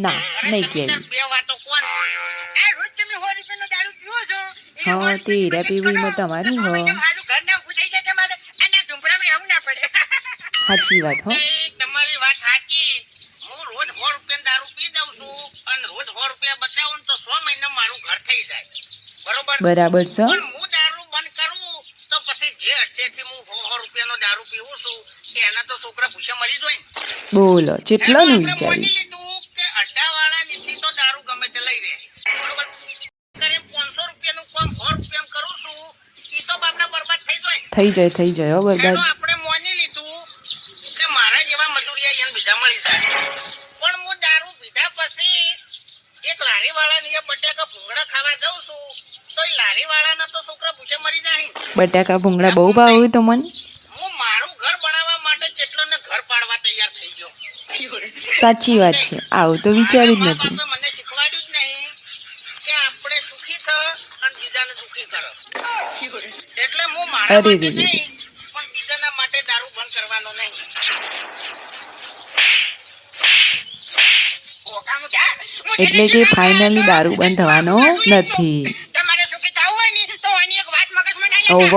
ના નહીં કેવી. હા તે હીરા પીવીમાં તમારી હ સાચી વાત હો. તમારી વાત સાચી. હું રોજ 100 રૂપિયા દારૂ પી દઉં છું અને રોજ 100 રૂપિયા બચાવું તો 6 મહિના મારું ઘર થઈ જાય. બરોબર બરાબર છે. પણ હું દારૂ બંધ કરું તો પછી જે અડધેથી હું 100 રૂપિયાનો દારૂ પીવું છું એના તો છોકરા ભૂસે મરી જાય ને. બોલો કેટલા નું આપણે માની વિચાર્યું. લીધું કે અડ્ડાવાળા નીથી તો દારૂ ગમે તે લઈ રહે. બરોબર કરે 500 રૂપિયાનું કામ 100 રૂપિયા કરું છું ઈ તો બાપના બરબાદ થઈ જાય. થઈ જાય હો બરબાદ. આપણે માની લીધું કે મારા જેવા મજૂરિયા એને બીજા મળી જાય. પણ હું દારૂ પીધા પછી એક લારીવાળાની બટાકા ભૂંગળા ખાવા જાઉં છું તો એ લારીવાળાના તો છોકરા ભૂસે મરી જાય. બટાકા ભૂંગળા બહુ ભાવે તમને. હું મારું ઘર બનાવવા માટે જેટલોને ઘર પાડવા તૈયાર થઈ ગયો. સાચી વાત છે. આવું તો વિચાર્યું જ નથી. મને શીખવાડ્યું જ નહીં કે આપણે સુખી થ અને બીજાને દુખી કરો. એટલે હું મારા માટે નહીં પણ બીજાના માટે દારૂ બંધ કરવાનો નહીં. એટલે કે ફાઇનલી દારૂ બંધ થવાનો નથી. તમારે સુખી થવું હોય ને તો આની એક વાત મગજમાં ના ઓવ